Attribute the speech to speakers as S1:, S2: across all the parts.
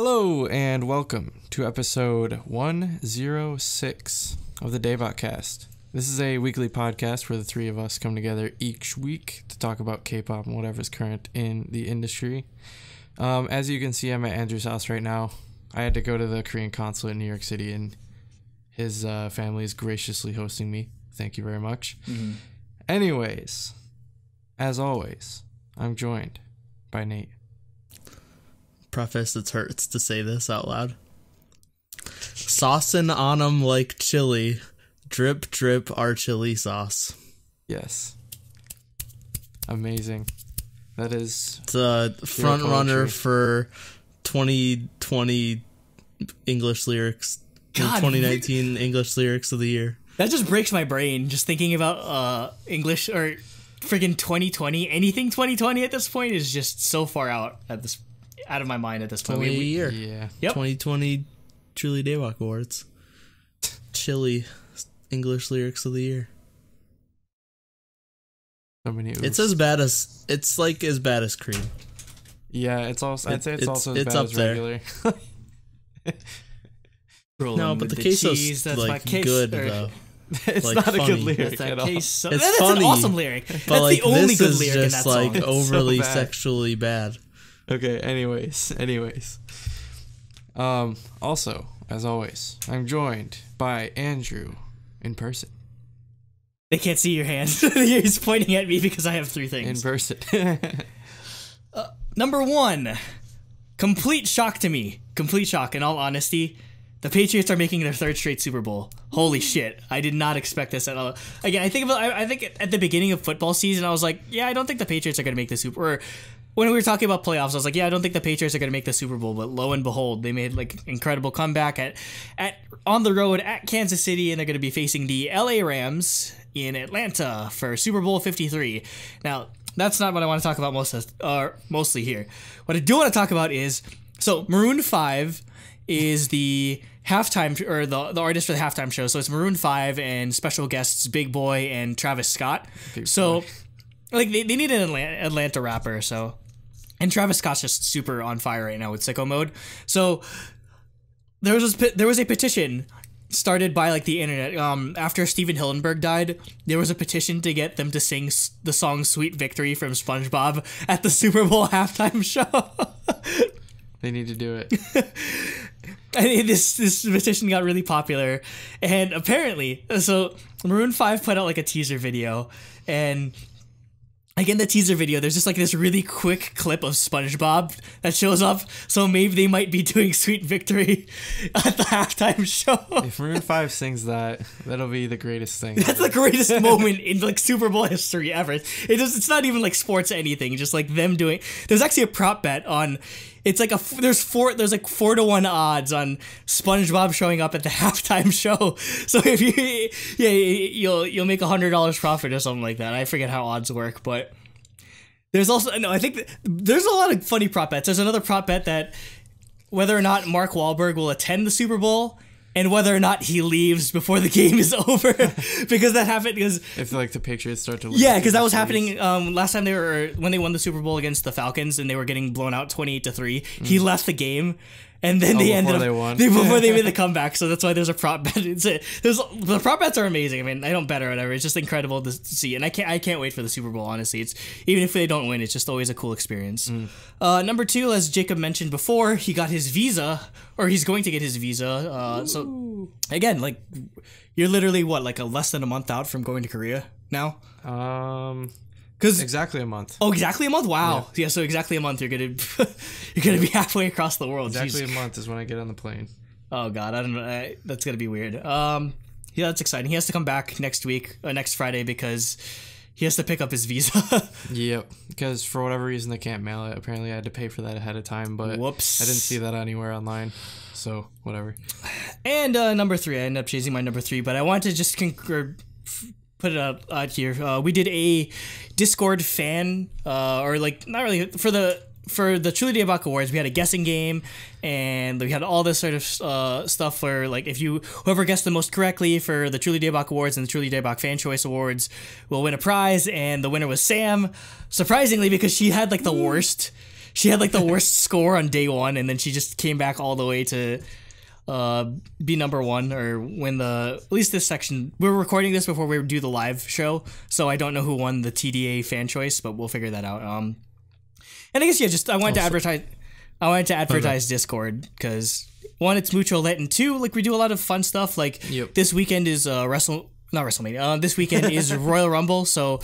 S1: Hello and welcome to episode 106 of the DaebakCast. This is a weekly podcast where the three of us come together each week to talk about K-pop and whatever's current in the industry. As you can see, I'm at Andrew's house right now. I had to go to the Korean consulate in New York City, and his family is graciously hosting me. Thank you very much. Mm-hmm. Anyways, as always, I'm joined by Nate.
S2: Preface, it hurts to say this out loud. Saucin' on 'em like chili. Drip, drip, our chili sauce.
S1: Yes. Amazing. That is...
S2: It's a front runner for 2020 English lyrics.
S3: God,
S2: 2019 English lyrics of the year.
S3: That just breaks my brain, just thinking about English or friggin' 2020. Anything 2020 at this point is just so far out of my mind at this point.
S2: Only a year.
S1: Yeah.
S3: Yep.
S2: 2020 Truly Daebak Awards. Chili English lyrics of the year.
S1: So many
S2: It's as bad as cream.
S1: Yeah, it's also I'd say it's also as
S2: it's
S1: bad
S2: up
S1: as
S2: there.
S1: regular.
S2: No, but the queso's like good though.
S1: It's
S2: like,
S1: not
S2: funny.
S1: a good lyric at all.
S2: It's
S3: that's
S2: funny,
S3: an awesome lyric.
S2: But
S3: That's
S2: like
S3: the only
S2: this
S3: good
S2: is
S3: lyric in
S2: just
S3: that
S2: like
S3: song.
S2: overly
S1: so bad.
S2: sexually bad.
S1: Okay, anyways. Also, as always, I'm joined by Andrew in person.
S3: They can't see your hand. He's pointing at me because I have three
S1: In
S3: things.
S1: person.
S3: Number one, complete shock to me. Complete shock, in all honesty. The Patriots are making their third straight Super Bowl. Holy shit. I did not expect this at all. Again, I think at the beginning of football season, I was like, yeah, I don't think the Patriots are going to make the Super Bowl. Or when we were talking about playoffs, I was like, yeah, I don't think the Patriots are going to make the Super Bowl. But lo and behold, they made like incredible comeback on the road at Kansas City, and they're going to be facing the LA Rams in Atlanta for Super Bowl 53. Now, that's not what I want to talk about mostly here. What I do want to talk about is, so Maroon 5 is the halftime, or the artist for the halftime show. So it's Maroon 5 and special guests Big Boy and Travis Scott. So like they need an Atlanta rapper, so, and Travis Scott's just super on fire right now with Sicko Mode. So there was a petition started by like the internet after Steven Hillenburg died. There was a petition to get them to sing the song Sweet Victory from SpongeBob at the Super Bowl halftime show.
S1: They need to do it.
S3: And this petition got really popular, and apparently, so Maroon 5 put out like a teaser video, and like in the teaser video, there's just like this really quick clip of SpongeBob that shows up, so maybe they might be doing Sweet Victory at the halftime show.
S1: If Maroon 5 sings that, that'll be the greatest thing.
S3: That's the greatest moment in like Super Bowl history ever. It's not even like sports anything, just like them doing. There's actually a prop bet on. It's like there's 4-1 odds on SpongeBob showing up at the halftime show. So if you'll make $100 profit or something like that. I forget how odds work, but there's also I think there's a lot of funny prop bets. There's another prop bet that whether or not Mark Wahlberg will attend the Super Bowl, and whether or not he leaves before the game is over, because that happened because
S1: if like the Patriots start to lose,
S3: because that was happening last time when they won the Super Bowl against the Falcons and they were getting blown out 28-3. He left the game, and then they ended up before they made the comeback. So that's why there's a prop bet. The prop bets are amazing. I mean, I don't bet or whatever. It's just incredible to see, and I can't wait for the Super Bowl. Honestly, it's even if they don't win, it's just always a cool experience. Number two, as Jacob mentioned before, he got his visa, or he's going to get his visa. So again, like you're literally like less than a month out from going to Korea now. Because
S1: exactly a month.
S3: Oh, exactly a month! Wow. Yeah. So exactly a month, you're gonna be halfway across the world.
S1: Exactly a month is when I get on the plane.
S3: Oh God, I don't know. That's gonna be weird. Yeah, that's exciting. He has to come back next Friday, because he has to pick up his visa.
S1: Yep. Because for whatever reason they can't mail it. Apparently I had to pay for that ahead of time, but
S3: whoops,
S1: I didn't see that anywhere online. So whatever.
S3: And number three, I ended up chasing my number three, but I wanted to just put it out here. We did a Discord fan, or like not really for the Truly Daebak Awards. We had a guessing game, and we had all this sort of stuff where like whoever guessed the most correctly for the Truly Daebak Awards and the Truly Daebak Fan Choice Awards will win a prize. And the winner was Sam, surprisingly, because she had like the worst. she had like the worst score on day one, and then she just came back all the way to be number one or win the, at least this section. We're recording this before we do the live show, so I don't know who won the TDA fan choice, but we'll figure that out. And I guess I wanted to advertise Discord because one, it's mucho lit, and two, like we do a lot of fun stuff. Like this weekend is not WrestleMania. This weekend is Royal Rumble, so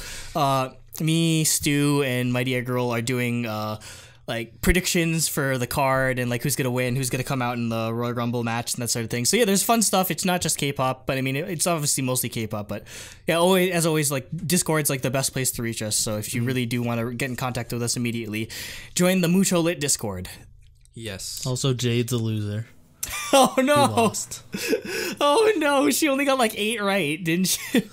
S3: me, Stu, and Mighty Egg Girl are doing like predictions for the card and like who's gonna win, who's gonna come out in the Royal Rumble match and that sort of thing. So yeah, there's fun stuff. It's not just K-pop, but I mean it's obviously mostly K-pop. But yeah, as always, like Discord's like the best place to reach us. So if you really do want to get in contact with us immediately, join the Mucho Lit Discord.
S1: Yes.
S2: Also, Jade's a loser.
S3: Oh no!
S2: She lost.
S3: Oh no! She only got like 8 right, didn't she?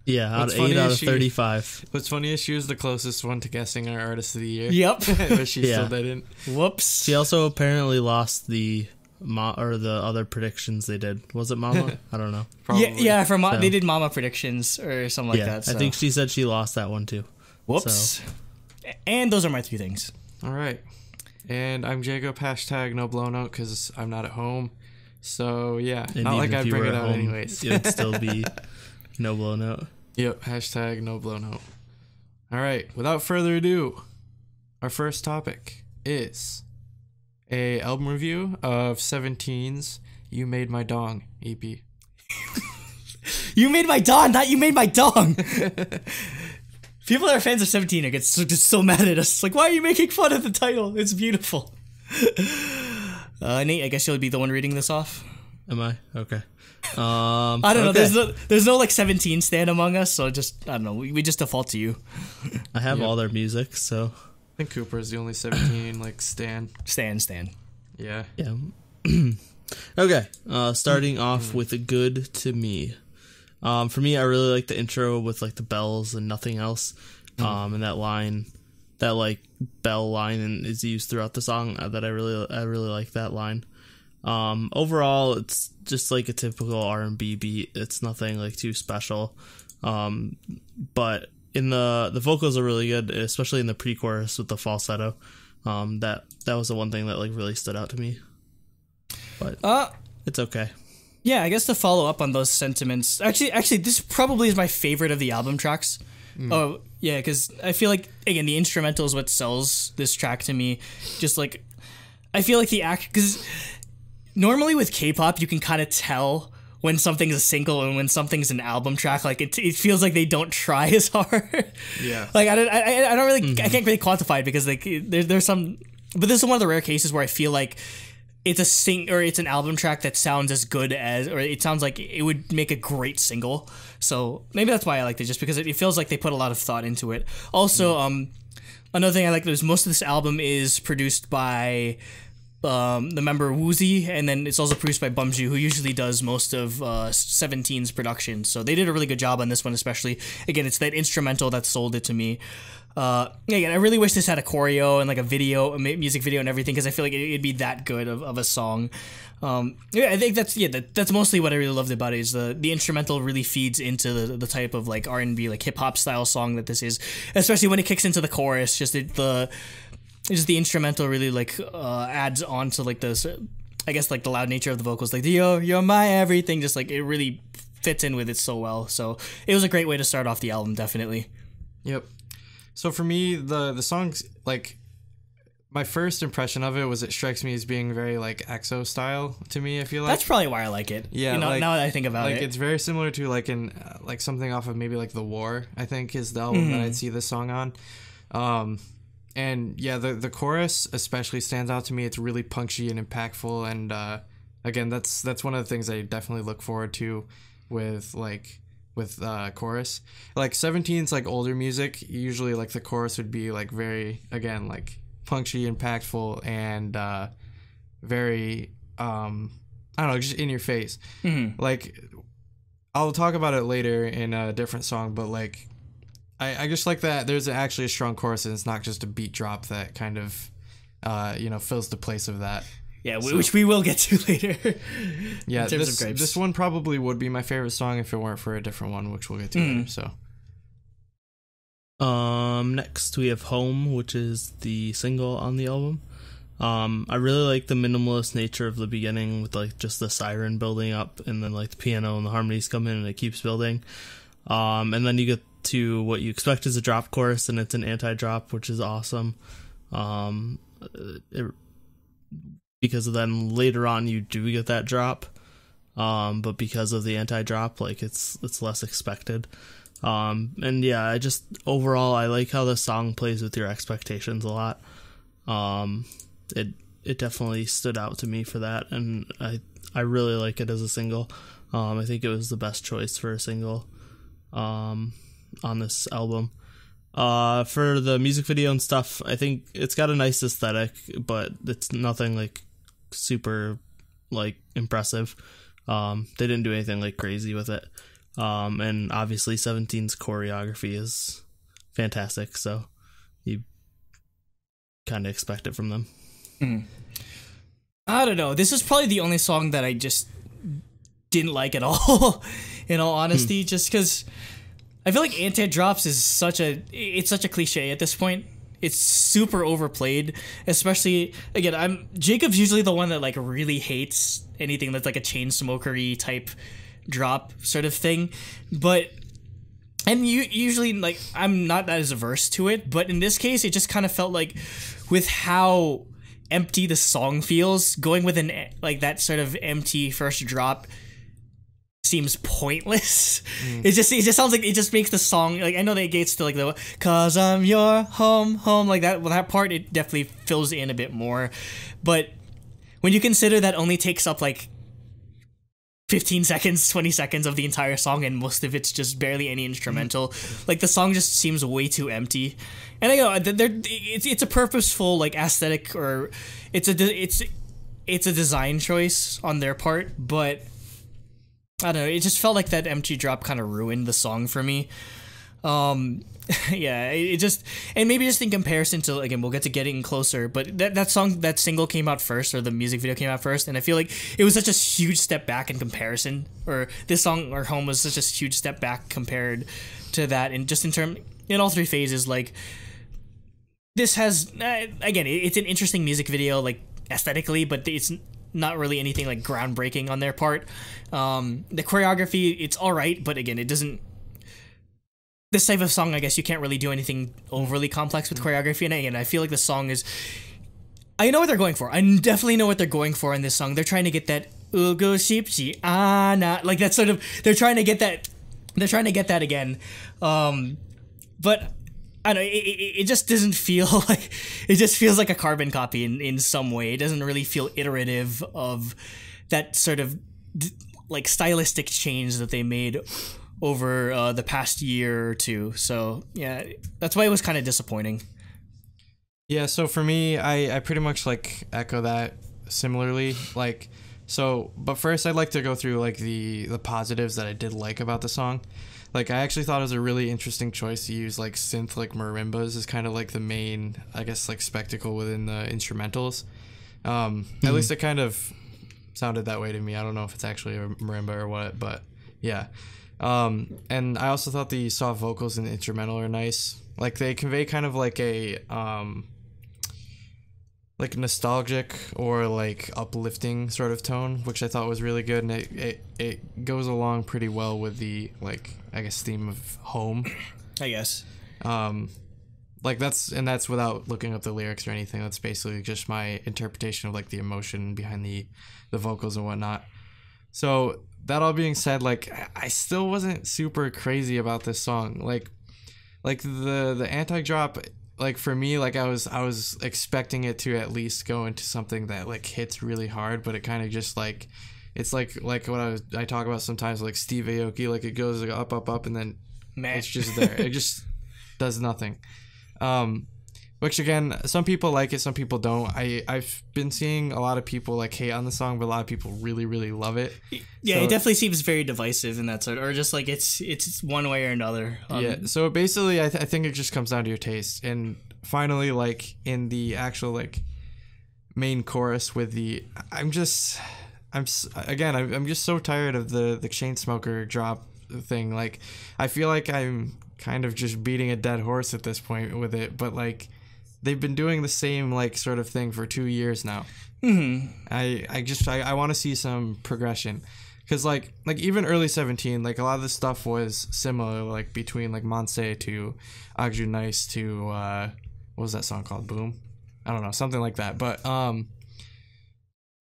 S2: Yeah, 8 out of 35.
S1: What's funny is she was the closest one to guessing our artist of the year.
S3: Yep.
S1: But she still didn't.
S3: Whoops.
S2: She also apparently lost the other predictions they did. Was it Mama? I don't know.
S3: Probably. Yeah. They did Mama predictions or something like that. So.
S2: I think she said she lost that one too.
S3: Whoops.
S2: So.
S3: And those are my 3 things.
S1: All right. And I'm Jacob. # no blow note because I'm not at home. So yeah,
S2: and
S1: not like I'd bring it out
S2: home,
S1: anyways.
S2: It'd still be no blow note.
S1: Yep. # no blow note. All right. Without further ado, our first topic is a album review of 17's "You Made My Dong" EP.
S3: You made my dong, not you made my dong. People that are fans of 17 are just so mad at us. It's like, why are you making fun of the title? It's beautiful. Nate, I guess you'll be the one reading this off.
S2: Am I? Okay.
S3: I don't know. There's no like 17 stan among us, so just I don't know. We just default to you.
S2: I have all their music, so
S1: I think Cooper is the only 17 like Stan.
S3: Stan.
S1: Yeah.
S2: Yeah. Okay. Starting off with "Good to Me." For me, I really like the intro with like the bells and nothing else. And that line, that like bell line, is used throughout the song. That I really like that line. Overall, it's just like a typical R&B beat. It's nothing like too special. But in the vocals are really good, especially in the pre-chorus with the falsetto. That was the one thing that like really stood out to me. But it's okay.
S3: Yeah, I guess to follow up on those sentiments, actually, this probably is my favorite of the album tracks. Oh, yeah, because I feel like, again, the instrumental is what sells this track to me. Just like, I feel like because normally with K-pop, you can kind of tell when something's a single and when something's an album track. Like, it feels like they don't try as hard. Yeah. Like, I don't really, I can't really quantify it because, like, there's some, but this is one of the rare cases where I feel like it's it's an album track that sounds as good as, or it sounds like it would make a great single. So maybe that's why I liked it, just because it feels like they put a lot of thought into it. Also, another thing I like is most of this album is produced by the member Woozy, and then it's also produced by Bumju, who usually does most of 17's production. So they did a really good job on this one, especially. Again, it's that instrumental that sold it to me. Again, I really wish this had a choreo and like a music video and everything, because I feel like it'd be that good of a song. Yeah, I think that's mostly what I really loved about it, is the instrumental really feeds into the type of like R&B, like hip hop style song that this is, especially when it kicks into the chorus. Just the instrumental really like adds on to like this, I guess, like the loud nature of the vocals, like the you're my everything, just like it really fits in with it so well. So it was a great way to start off the album, definitely.
S1: Yep. So for me, the song's like, my first impression of it was it strikes me as being very like EXO style to me. I feel like
S3: that's probably why I like it. Yeah, you know, like, now that I think about it,
S1: like it's very similar to like like something off of maybe like The War, I think, is the album that I'd see this song on. And yeah, the chorus especially stands out to me. It's really punchy and impactful, and again, that's one of the things I definitely look forward to with chorus. Like 17's like older music, usually like the chorus would be like very, again, like punchy, impactful, and very I don't know, just in your face. Like I'll talk about it later in a different song, but like I just like that there's actually a strong chorus and it's not just a beat drop that kind of fills the place of that.
S3: Yeah, which we will get to later.
S1: Yeah, in terms of grapes. This one probably would be my favorite song if it weren't for a different one, which we'll get to later. So
S2: Next we have Home, which is the single on the album. I really like the minimalist nature of the beginning with like just the siren building up and then like the piano and the harmonies come in and it keeps building. And then you get to what you expect is a drop chorus, and it's an anti-drop, which is awesome. Because then later on you do get that drop. But because of the anti-drop, like it's less expected. And yeah, I just overall I like how the song plays with your expectations a lot. It definitely stood out to me for that, and I really like it as a single. I think it was the best choice for a single on this album. For the music video and stuff, I think it's got a nice aesthetic, but it's nothing like super like impressive. They didn't do anything like crazy with it. And obviously 17's choreography is fantastic, so you kind of expect it from them.
S3: I don't know. This is probably the only song that I just didn't like at all, in all honesty, just because I feel like anti-drops is such a cliche at this point. It's super overplayed, especially, again, Jacob's usually the one that like really hates anything that's like a chain smokery type drop sort of thing, and usually like I'm not as averse to it, but in this case it just kind of felt like with how empty the song feels, going with an like that sort of empty first drop seems pointless. It just sounds like it just makes the song, like, I know that it gets to like the "'cause I'm your home like that, well, that part it definitely fills in a bit more, but when you consider that only takes up like 15 seconds, 20 seconds of the entire song, and most of it's just barely any instrumental. Like, the song just seems way too empty. And I know it's a purposeful like aesthetic, or it's a design choice on their part, but I don't know, it just felt like that empty drop kind of ruined the song for me. Yeah, it just, and maybe just in comparison to, again, we'll get to Getting Closer, but that single came out first, or the music video came out first, and I feel like it was such a huge step back in comparison, or this song, or Home, was such a huge step back compared to that, and just in all three phases, like, this has, again, it's an interesting music video, like, aesthetically, but it's not really anything, like, groundbreaking on their part. The choreography, it's alright, but again, it doesn't, this type of song, I guess you can't really do anything overly complex with choreography, and again, I feel like the song is, I know what they're going for. I definitely know what they're going for in this song. They're trying to get that ugo shipchi ana, like that sort of, they're trying to get that again. But I don't know, it just doesn't feel like, it just feels like a carbon copy in some way. It doesn't really feel iterative of that sort of like stylistic change that they made over the past year or two. So yeah, that's why it was kind of disappointing.
S1: Yeah, so for me, I pretty much like echo that similarly. Like, so, but first I'd like to go through like the positives that I did like about the song. Like, I actually thought it was a really interesting choice to use like synth, like marimbas as kind of like the main, I guess, like spectacle within the instrumentals. At least it kind of sounded that way to me. I don't know if it's actually a marimba or what, but yeah. And I also thought the soft vocals in the instrumental are nice. Like, they convey kind of like a like nostalgic or like uplifting sort of tone, which I thought was really good, and it goes along pretty well with the, like, I guess, theme of home,
S3: I guess.
S1: Like, that's without looking up the lyrics or anything. That's basically just my interpretation of like the emotion behind the vocals and whatnot. So that all being said, like, I still wasn't super crazy about this song. Like the anti-drop, like, for me, like, I was expecting it to at least go into something that like hits really hard, but it kind of just like, it's like what I talk about sometimes, like Steve Aoki, like it goes like, up, and then it's just there. It just does nothing. Which, again, some people like it, some people don't. I've been seeing a lot of people like hate on the song, but a lot of people really, really love it.
S3: Yeah, so, it definitely seems very divisive in that sort, or just like it's one way or another.
S1: Yeah, so basically, I think it just comes down to your taste. And finally, like, in the actual like main chorus with the, I'm just so tired of the chain smoker drop thing. Like, I feel like I'm kind of just beating a dead horse at this point with it, but like they've been doing the same like sort of thing for 2 years now. I want to see some progression, because like even early 17, like a lot of the stuff was similar, like between like Monse to Agju Nice to what was that song called, Boom, I don't know, something like that, but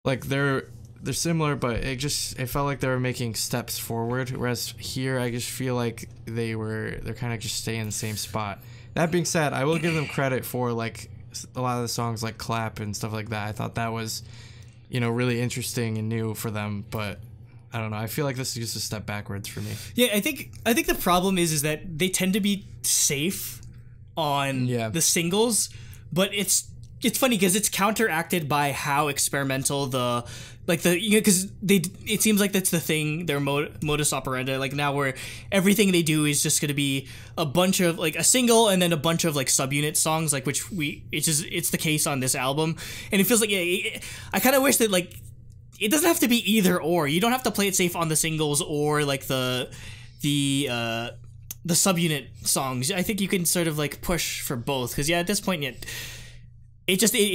S1: like they're similar, but it felt like they were making steps forward, whereas here I just feel like they're kind of just staying in the same spot. That being said, I will give them credit for like a lot of the songs like Clap and stuff like that. I thought that was, you know, really interesting and new for them, but I don't know, I feel like this is just a step backwards for me.
S3: Yeah, I think the problem is that they tend to be safe on the singles, but it's funny because it's counteracted by how experimental because it seems like that's the thing, their modus operandi like now, where everything they do is just going to be a bunch of like a single and then a bunch of like subunit songs, like it's the case on this album, and it feels like I kind of wish that like it doesn't have to be either or. You don't have to play it safe on the singles or like the subunit songs. I think you can sort of like push for both, because at this point it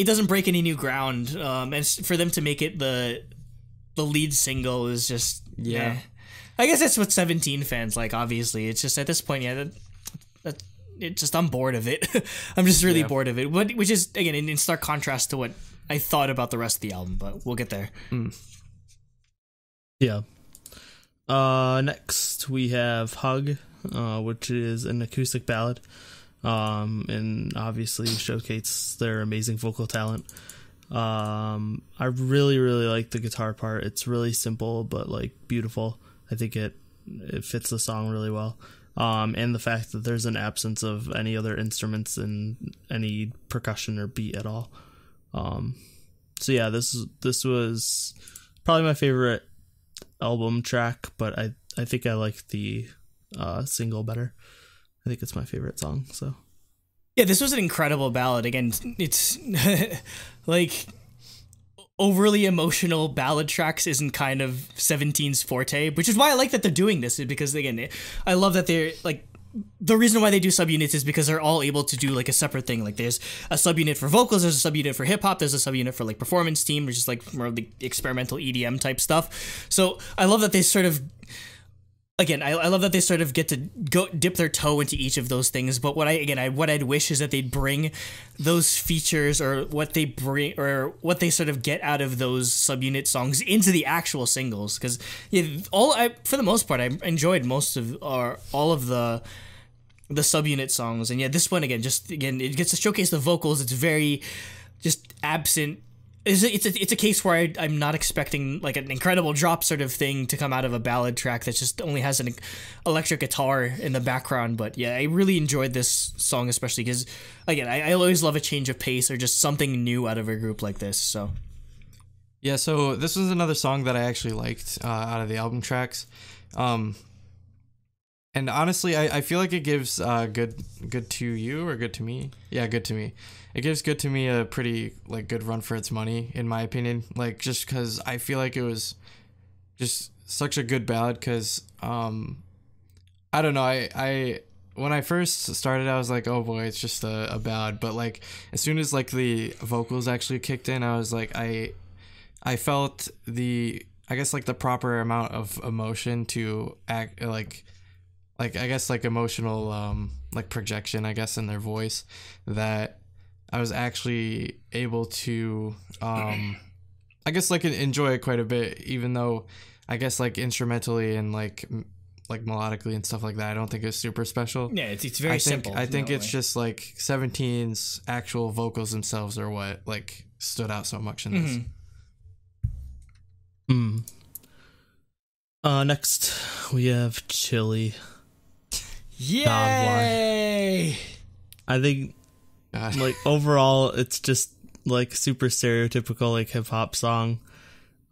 S3: doesn't break any new ground, and for them to make it the lead single is just I guess that's what 17 fans like. Obviously, it's just at this point, it's just I'm bored of it. I'm just really bored of it, which is again in stark contrast to what I thought about the rest of the album. But we'll get there.
S2: Yeah. Next we have Hug, which is an acoustic ballad. And obviously showcase their amazing vocal talent. I really, really like the guitar part. It's really simple, but like beautiful. I think it fits the song really well. And the fact that there's an absence of any other instruments and any percussion or beat at all. So yeah, this was probably my favorite album track, but I think I like the single better. I think it's my favorite song, so.
S3: Yeah, this was an incredible ballad. Again, it's like overly emotional ballad tracks isn't kind of 17's forte, which is why I like that they're doing this, because again, I love that they're like, the reason why they do subunits is because they're all able to do like a separate thing. Like there's a subunit for vocals, there's a subunit for hip hop, there's a subunit for like performance team, which is like more of the experimental EDM type stuff. So I love that they sort of, again, I love that they sort of get to go dip their toe into each of those things. But what I'd wish is that they'd bring those features, or what they bring, or what they sort of get out of those subunit songs into the actual singles. Because for the most part, I enjoyed all of the subunit songs, and this one it gets to showcase the vocals. It's very just absent. It's a case where I'm not expecting like an incredible drop sort of thing to come out of a ballad track that just only has an electric guitar in the background. But yeah, I really enjoyed this song, especially because again, I always love a change of pace or just something new out of a group like this. So
S1: yeah, so this was another song that I actually liked out of the album tracks. And honestly, I feel like it gives good to you or good to me. Yeah, good to me. It gives Good to Me a pretty like good run for its money, in my opinion. Like just because I feel like it was just such a good ballad. Because I don't know, I when I first started, I was like, oh boy, it's just a ballad. But like as soon as like the vocals actually kicked in, I was like, I felt the proper amount of emotion to act like I guess like emotional like projection, I guess, in their voice, that I was actually able to I guess like enjoy it quite a bit, even though I guess like instrumentally and like melodically and stuff like that, I don't think it's super special.
S3: Yeah, it's very simple.
S1: I think it's just like 17's actual vocals themselves are what like stood out so much in this.
S2: Next we have Chili.
S3: Yay!
S2: I think like overall it's just like super stereotypical like hip hop song.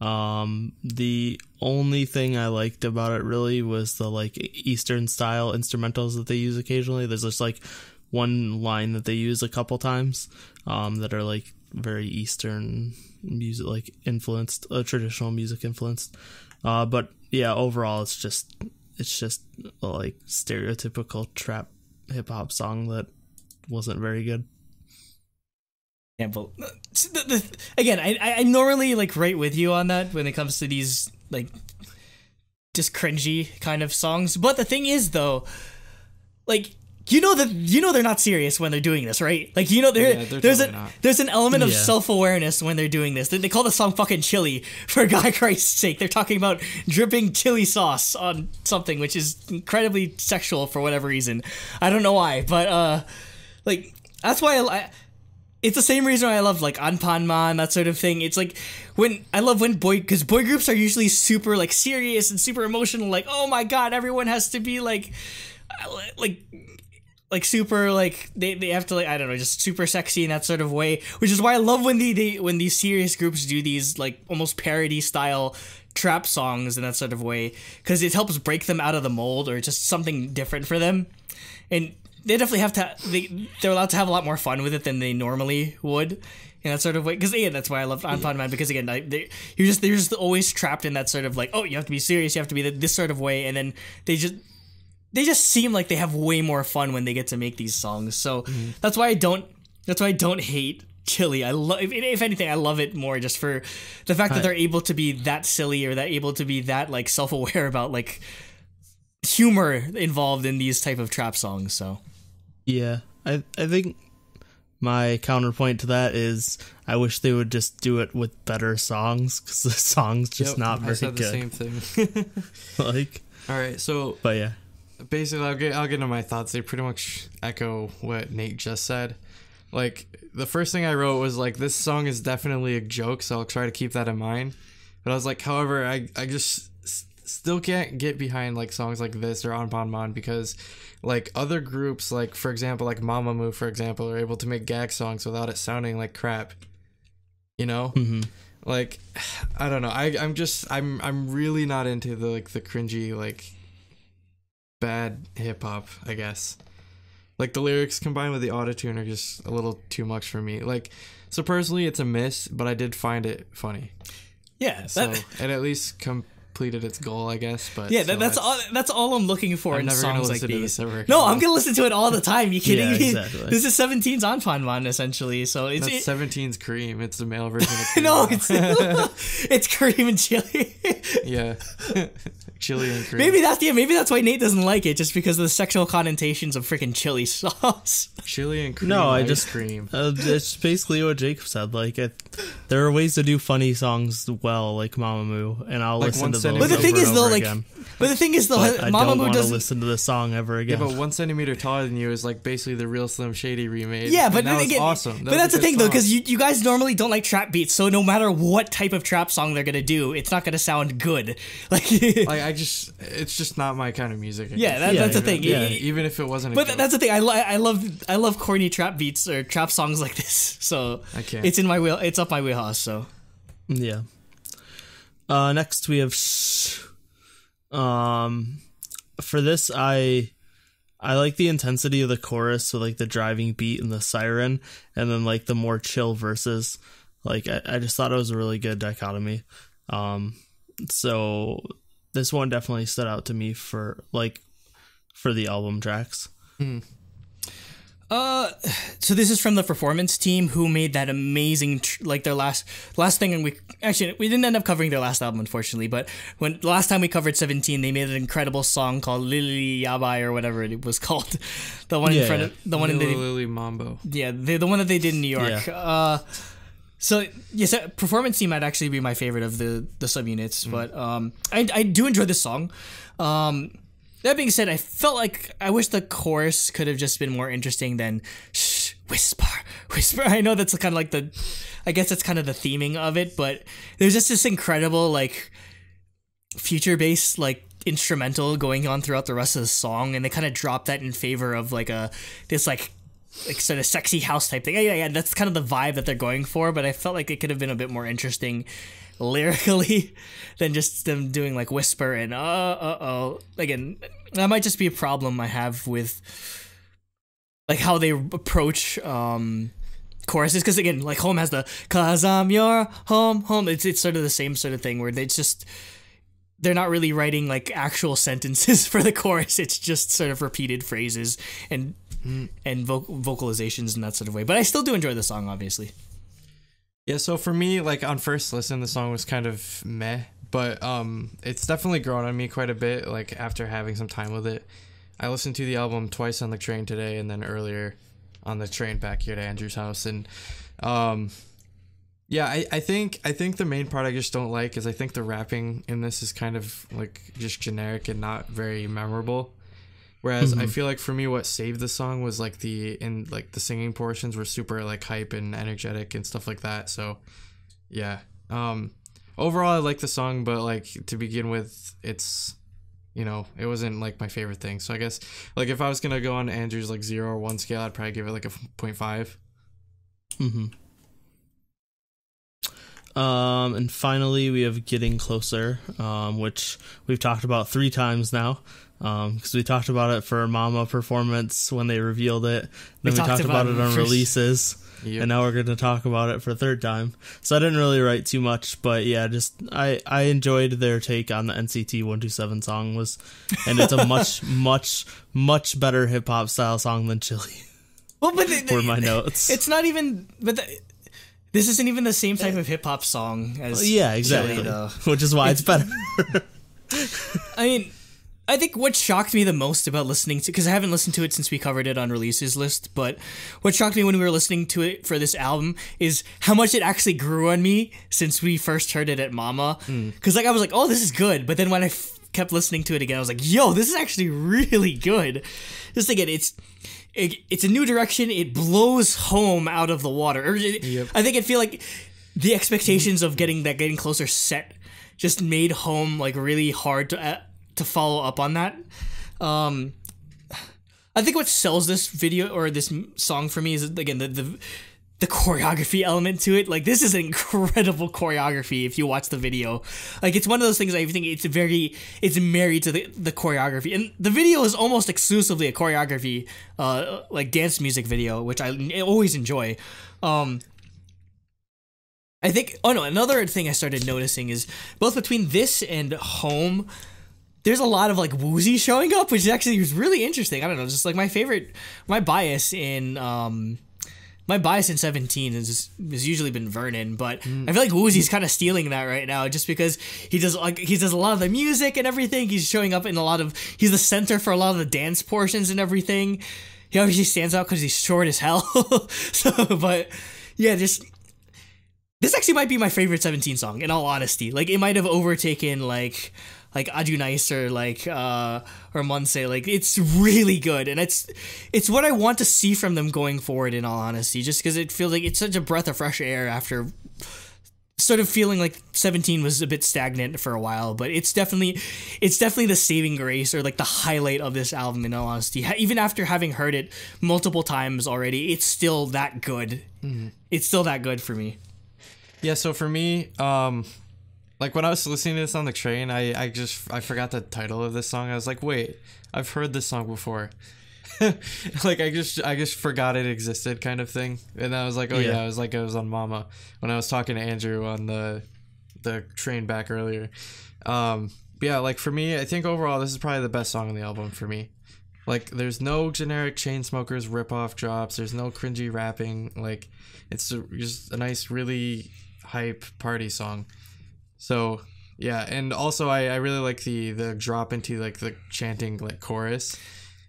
S2: The only thing I liked about it really was the like Eastern style instrumentals that they use occasionally. There's just like one line that they use a couple times that are like very Eastern music like influenced, traditional music influenced. But yeah, overall it's just like stereotypical trap hip hop song that wasn't very good.
S3: Yeah, but again, I'm normally like right with you on that when it comes to these like just cringy kind of songs. But the thing is, though, like they're not serious when they're doing this, right? Like there's an element of self-awareness when they're doing this. They call the song fucking chili, for God Christ's sake. They're talking about dripping chili sauce on something, which is incredibly sexual for whatever reason. I don't know why, but like that's why it's the same reason why I love like Anpanman, that sort of thing. It's like because boy groups are usually super like serious and super emotional. Like, oh my God, everyone has to be like super like they have to like, I don't know, just super sexy in that sort of way. Which is why I love when when these serious groups do these like almost parody style trap songs in that sort of way, because it helps break them out of the mold or just something different for them. And they definitely have to. They're allowed to have a lot more fun with it than they normally would, in that sort of way. Because again, that's why I love Anpanman. Because again, they're just always trapped in that sort of like, oh, you have to be serious, you have to be this sort of way, and then they just seem like they have way more fun when they get to make these songs. So that's why I don't hate Chili. I love, if anything, I love it more just for the fact that they're able to be that silly, or that able to be that like self-aware about like humor involved in these type of trap songs. So
S2: yeah, I think my counterpoint to that is I wish they would just do it with better songs, because the song's just not very good. I said the same thing. Like,
S1: all right, so
S2: but yeah,
S1: basically I'll get into my thoughts. They pretty much echo what Nate just said. Like, the first thing I wrote was like, this song is definitely a joke, so I'll try to keep that in mind. But I was like, however, I just still can't get behind like songs like this or Anpanman, because like other groups, like for example like Mamamoo, for example, are able to make gag songs without it sounding like crap, you know? Like, I don't know, I'm really not into the like the cringy like bad hip-hop, I guess. Like, the lyrics combined with the autotune are just a little too much for me. Like, so personally it's a miss, but I did find it funny.
S3: Yeah,
S1: so it at least completed its goal, I guess. But
S3: yeah, that's all I'm looking for in songs like these.
S1: No,
S3: I'm gonna listen to it all the time. You kidding me?
S2: Exactly.
S3: This is 17's Anpanman essentially. So
S1: that's 17's Cream. It's the male version of Cream.
S3: No, it's Cream and Chili.
S1: Yeah. Chili and cream.
S3: Maybe that's why Nate doesn't like it, just because of the sexual connotations of freaking chili sauce.
S1: Chili and cream.
S2: No, I
S1: ice
S2: just
S1: cream.
S2: It's basically what Jacob said. Like, there are ways to do funny songs well, like Mamamoo, and I'll
S1: like
S2: listen to those.
S3: But the thing is, though, like,
S2: again.
S3: but the thing is, though,
S2: I don't
S3: Mamamoo
S2: want
S3: doesn't
S2: to listen to this song ever again.
S1: Yeah, but 1 centimeter taller than you is like basically the real Slim Shady remade.
S3: Yeah, but
S1: that was
S3: again,
S1: awesome.
S3: But that's the thing, though, because you guys normally don't like trap beats, so no matter what type of trap song they're gonna do, it's not gonna sound good. Like
S1: it's just not my kind of music.
S3: That's the thing.
S1: Yeah, even if it wasn't.
S3: That's the thing. I love corny trap beats or trap songs like this. So
S1: I can't.
S3: It's in my wheel. It's up my wheelhouse. So
S2: yeah. Next we have for this I like the intensity of the chorus, so like the driving beat and the siren, and then like the more chill verses. Like I just thought it was a really good dichotomy. So this one definitely stood out to me for the album tracks.
S3: So this is from the performance team, who made that amazing like their last thing, and we didn't end up covering their last album, unfortunately, but when the last time we covered 17, they made an incredible song called Lily Yabai, or whatever it was called, the one in front of the one in the
S1: Lily Mambo.
S3: Yeah, the one that they did in New York.
S2: Yeah.
S3: So yes, performance team might actually be my favorite of the subunits, but I do enjoy this song. That being said, I felt like I wish the chorus could have just been more interesting than shh, whisper. I know that's kind of like I guess that's kind of the theming of it, but there's just this incredible like future bass like instrumental going on throughout the rest of the song, and they kind of drop that in favor of like this like sort of sexy house type thing. Yeah, that's kind of the vibe that they're going for, but I felt like it could have been a bit more interesting lyrically than just them doing like whisper and again, that might just be a problem I have with like how they approach choruses, because again, like Home has the 'cause I'm your home, it's sort of the same sort of thing where they just they're not really writing like actual sentences for the chorus. It's just sort of repeated phrases and vocalizations in that sort of way. But I still do enjoy the song, obviously.
S1: Yeah, so for me, like on first listen, the song was kind of meh, but it's definitely grown on me quite a bit. Like after having some time with it, I listened to the album twice on the train today, and then earlier on the train back here to Andrew's house. And yeah, I think the main part I just don't like is I think the rapping in this is kind of like just generic and not very memorable. Whereas I feel like for me, what saved the song was like the singing portions were super like hype and energetic and stuff like that. So yeah, overall I like the song, but like to begin with, it's, you know, it wasn't like my favorite thing. So I guess like if I was gonna go on Andrew's like 0 or 1 scale, I'd probably give it like a 0.5.
S2: And finally we have Getting Closer, which we've talked about 3 times now. Because we talked about it for Mama performance when they revealed it. Then we talked about it on releases. Yep. And now we're going to talk about it for a 3rd time. So I didn't really write too much, but yeah, just I enjoyed their take on the NCT 127 song and it's a much better hip hop style song than Chili.
S3: Well, but
S2: were my notes.
S3: It's not even, this isn't even the same type of hip hop song as
S2: yeah, exactly.
S3: Chili, though.
S2: Which is why it's better.
S3: I mean, I think what shocked me the most about listening to, because I haven't listened to it since we covered it on releases list, but what shocked me when we were listening to it for this album is how much it actually grew on me since we first heard it at Mama. Because like I was like, oh, this is good, but then when I kept listening to it again, I was like, yo, this is actually really good. Just again, it's a new direction. It blows home out of the water.
S1: Yep.
S3: I think I feel like the expectations of getting closer set just made home like really hard to follow up on that. I think what sells this video or this song for me is again the choreography element to it. Like this is an incredible choreography if you watch the video. Like it's one of those things I think it's married to the choreography, and the video is almost exclusively a choreography like dance music video, which I always enjoy. I think another thing I started noticing is both between this and Home, there's a lot of like woozy showing up, which actually was really interesting. I don't know, just like my bias in 17 has usually been Vernon, but I feel like Woozy's kind of stealing that right now, just because he does a lot of the music and everything. He's showing up in he's the center for a lot of the dance portions and everything. He obviously stands out because he's short as hell. But yeah, this actually might be my favorite 17 song, in all honesty. Like it might have overtaken like Adu Nice or or Monse. Like it's really good, and it's what I want to see from them going forward, in all honesty, just because it feels like it's such a breath of fresh air after sort of feeling like 17 was a bit stagnant for a while. But it's definitely the saving grace or like the highlight of this album, in all honesty. Even after having heard it multiple times already, it's still that good. It's still that good for me.
S1: Yeah, so for me, like when I was listening to this on the train, I forgot the title of this song. I was like, wait, I've heard this song before. Like I just forgot it existed, kind of thing. And I was like, oh yeah, I was like, I was on Mama when I was talking to Andrew on the train back earlier. But yeah, like for me, I think overall this is probably the best song on the album for me. Like there's no generic Chainsmokers ripoff drops. There's no cringy rapping. Like it's just a nice, really hype party song. So yeah, and also I really like the drop into like the chanting like chorus.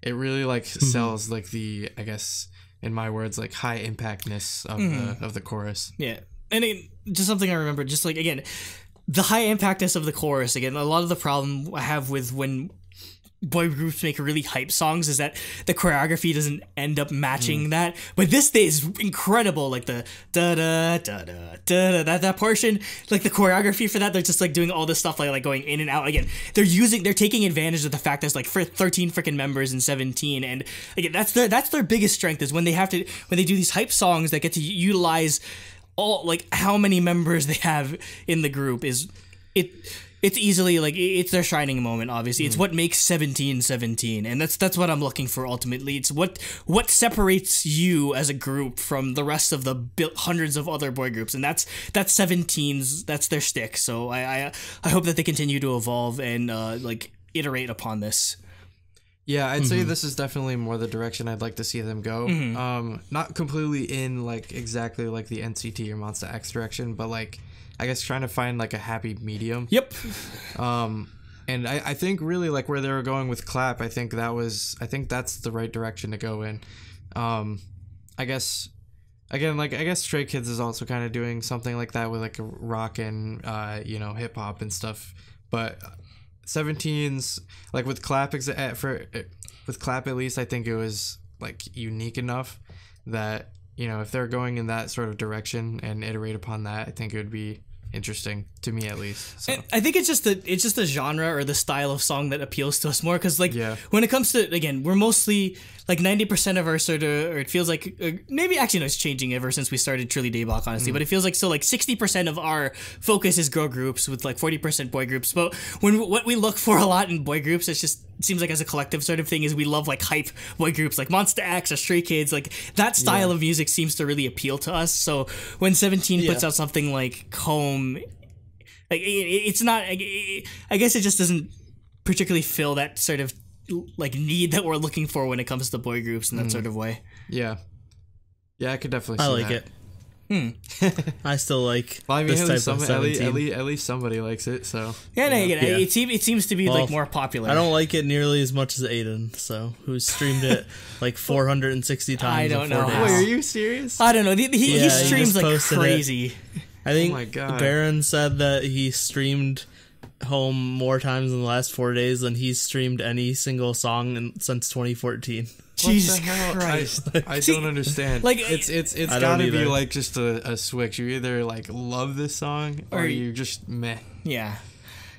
S1: It really like sells like the, I guess in my words, like high impactness of the chorus.
S3: Yeah, and just something I remember, just like again, the high impactness of the chorus. Again, a lot of the problem I have with when boy groups make really hype songs is that the choreography doesn't end up matching that. But this is incredible, like the da da da da da that portion, like the choreography for that, they're just like doing all this stuff like going in and out. Again, they're taking advantage of the fact there's like 13 freaking members in 17, and again that's their biggest strength is when they do these hype songs that get to utilize all like how many members they have in the group. Is it it's easily like it's their shining moment. Obviously, it's what makes 17 17, and that's what I'm looking for ultimately. It's what separates you as a group from the rest of the hundreds of other boy groups, and that's 17's. That's their stick. So I hope that they continue to evolve and like iterate upon this.
S1: Yeah, I'd say this is definitely more the direction I'd like to see them go. Not completely in like exactly like the NCT or Monsta X direction, but like I guess trying to find like a happy medium.
S3: Yep.
S1: And I think really like where they were going with Clap, I think that's the right direction to go in. I guess again, like I guess Stray Kids is also kind of doing something like that with like rock and hip hop and stuff, but 17's like with Clap with Clap at least I think it was like unique enough that if they're going in that sort of direction and iterate upon that, I think it would be interesting to me at least. So.
S3: I think it's just the genre or the style of song that appeals to us more because like when it comes to again we're mostly like 90% of our sort of or it feels like maybe actually no it's changing ever since we started truly Daebak honestly but it feels like so like 60% of our focus is girl groups with like 40% boy groups but what we look for a lot in boy groups it seems like as a collective sort of thing is we love like hype boy groups like Monsta X or Stray Kids like that style of music seems to really appeal to us so when 17 puts out something like Home like it's not I guess it just doesn't particularly fill that sort of like need that we're looking for when it comes to boy groups in that sort of way.
S1: Yeah, I could definitely see
S2: that. I still like
S1: at
S2: this type of 17.
S1: At least somebody likes it, so
S3: it seems to be like more popular.
S2: I don't like it nearly as much as Aiden, so who streamed it like 460 times.
S3: I don't know.
S1: Wait, are you serious?
S3: I don't know. He streams like crazy.
S2: I think
S1: oh my God.
S2: Baron said that he streamed Home more times in the last 4 days than he's streamed any single song since 2014.
S3: Jesus Christ!
S1: I don't understand.
S3: Like
S1: it's gotta be like just a switch. You either like love this song or you just meh.
S3: Yeah.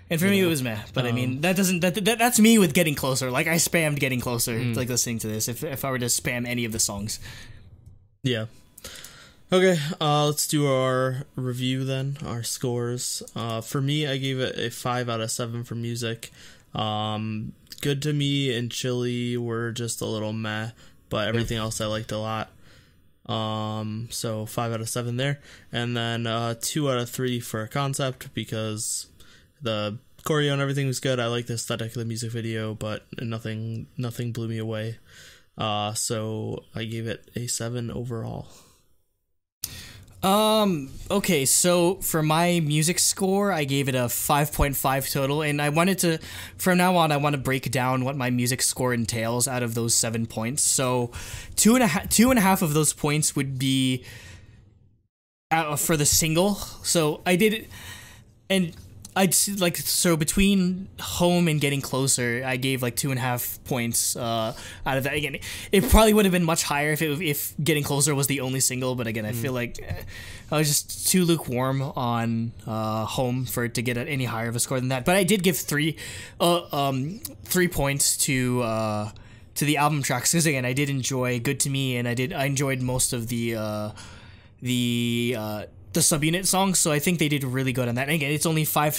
S3: And for me it was meh, but I mean that's me with Getting Closer. Like I spammed Getting Closer like listening to this if I were to spam any of the songs.
S2: Yeah. Okay, let's do our review then, our scores. For me, I gave it a 5 out of 7 for music. Good to Me and Chili were just a little meh, but everything else I liked a lot. So 5 out of 7 there. And then 2 out of 3 for Concept, because the choreo and everything was good. I liked the aesthetic of the music video, but nothing blew me away. So I gave it a 7 overall.
S3: Okay, so for my music score, I gave it a 5.5 total, and I wanted to, from now on, I want to break down what my music score entails out of those 7 points. So, two and a half of those points would be for the single. So I did it, and I'd like so between Home and Getting Closer, I gave like 2.5 points out of that. Again, it probably would have been much higher if Getting Closer was the only single. But again, I feel like I was just too lukewarm on Home for it to get any higher of a score than that. But I did give 3 points to the album tracks because again, I did enjoy Good to Me and I enjoyed most of the subunit songs, so I think they did really good on that. And again, it's only 5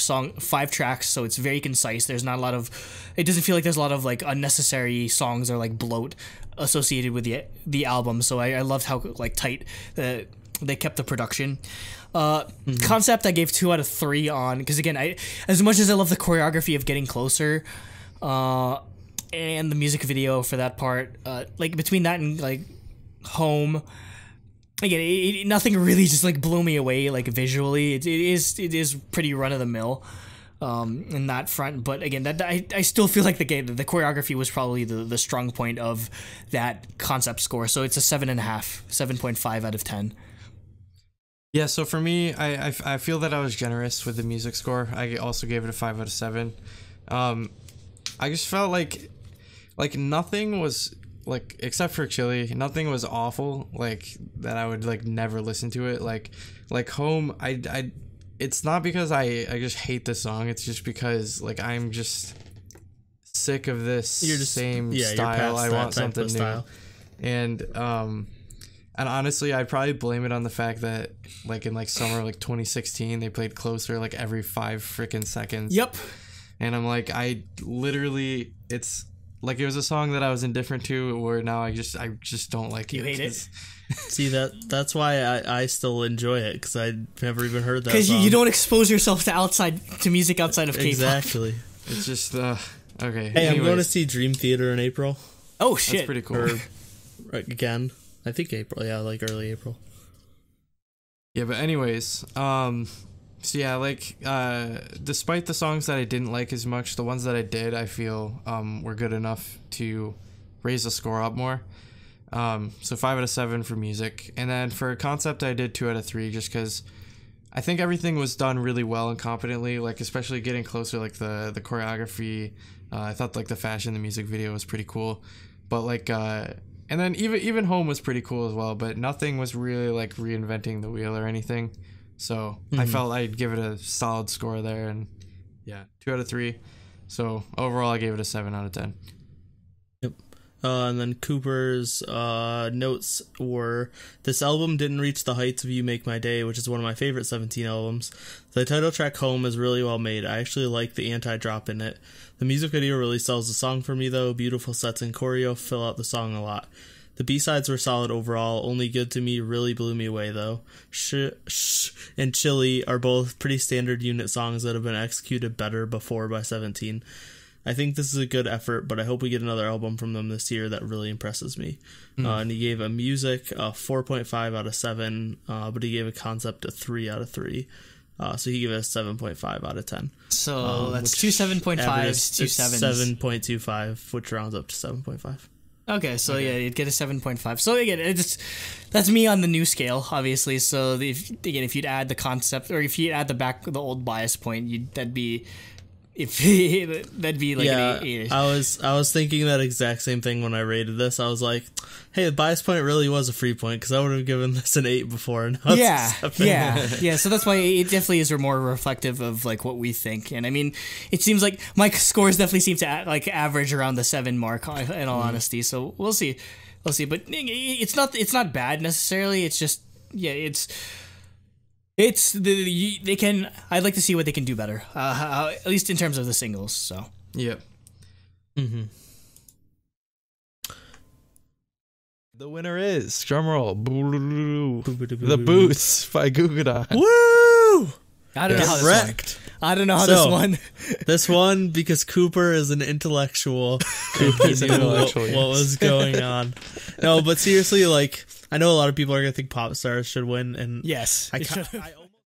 S3: tracks, so it's very concise. There's not a lot of, it doesn't feel like there's a lot of like unnecessary songs or like bloat associated with the album. So I loved how like tight they kept the production. Concept I gave 2 out of 3 on, because again, as much as I love the choreography of Getting Closer, and the music video for that part, like between that and like Home. Again, nothing really just like blew me away like visually. It is pretty run of the mill in that front. But again, that I still feel like the choreography was probably the strong point of that Concept score. So it's a 7.5 out of 10.
S1: Yeah. So for me, I feel that I was generous with the music score. I also gave it a 5 out of 7. I just felt like nothing was. Like, except for Chili, nothing was awful, like, that I would, like, never listen to it. Like Home, it's not because I just hate the song, it's just because, like, I'm just sick of this same style. I want something new. And, And honestly, I'd probably blame it on the fact that, like, in, like, summer, like, 2016, they played Closer, like, every 5 freaking seconds.
S3: Yep.
S1: And I'm like, it's, like, it was a song that I was indifferent to, where now I just don't like it.
S3: You hate it?
S2: See, that's why I still enjoy it, because I never even heard that song.
S3: Because you don't expose yourself to music outside of K-pop.
S2: Exactly.
S1: It's just, okay.
S2: Hey,
S1: anyways.
S2: I'm going to see Dream Theater in April.
S3: Oh, shit.
S1: That's pretty cool.
S2: Or, again. I think April, yeah, like early April.
S1: Yeah, but anyways, so yeah, like, despite the songs that I didn't like as much, the ones that I did, I feel, were good enough to raise the score up more. So 5 out of 7 for music. And then for concept, I did 2 out of 3, just because I think everything was done really well and competently, like, especially getting closer, like, the choreography. I thought, like, the fashion, the music video was pretty cool. But, like, and then even Home was pretty cool as well, but nothing was really, like, reinventing the wheel or anything. So I felt I'd give it a solid score there, and yeah, 2 out of 3. So overall, I gave it a 7 out of 10.
S2: Yep. And then Cooper's notes were, this album didn't reach the heights of You Make My Day, which is one of my favorite 17 albums. The title track Home is really well made. I actually like the anti-drop in it. The music video really sells the song for me, though. Beautiful sets and choreo fill out the song a lot. The B-sides were solid overall. Only Good to Me really blew me away, though. Shh and Chilly are both pretty standard unit songs that have been executed better before by 17. I think this is a good effort, but I hope we get another album from them this year that really impresses me. And he gave a music a 4.5 out of 7, but he gave a concept a 3 out of 3. So he gave it a 7.5 out of 10.
S3: So that's 2 7.5s, 2 7s.
S2: 7.25, which rounds up to 7.5.
S3: Okay, so yeah, you'd get a 7.5. So again, that's me on the new scale, obviously. So if you'd add the concept, or if you add the old bias point, that'd be like
S2: yeah,
S3: an 8.
S2: I was thinking that exact same thing when I rated this. I was like, hey, the bias point really was a free point, because I would have given this an 8 before. And
S3: yeah. So that's why it definitely is more reflective of like what we think. And I mean, it seems like my scores definitely seem to average around the 7 mark, in all honesty. So we'll see. But it's not bad necessarily. It's just I'd like to see what they can do better, at least in terms of the singles. So
S1: Yep.
S2: Mm-hmm.
S1: The winner is, drumroll, The Boots by Gugudan.
S2: Woo!
S3: I don't know how this
S2: wrecked.
S3: I don't know how this one.
S2: This one, because Cooper is an intellectual. And he knew what was going on. No, but seriously, like, I know a lot of people are gonna think pop stars should win, and
S3: Yes,
S2: I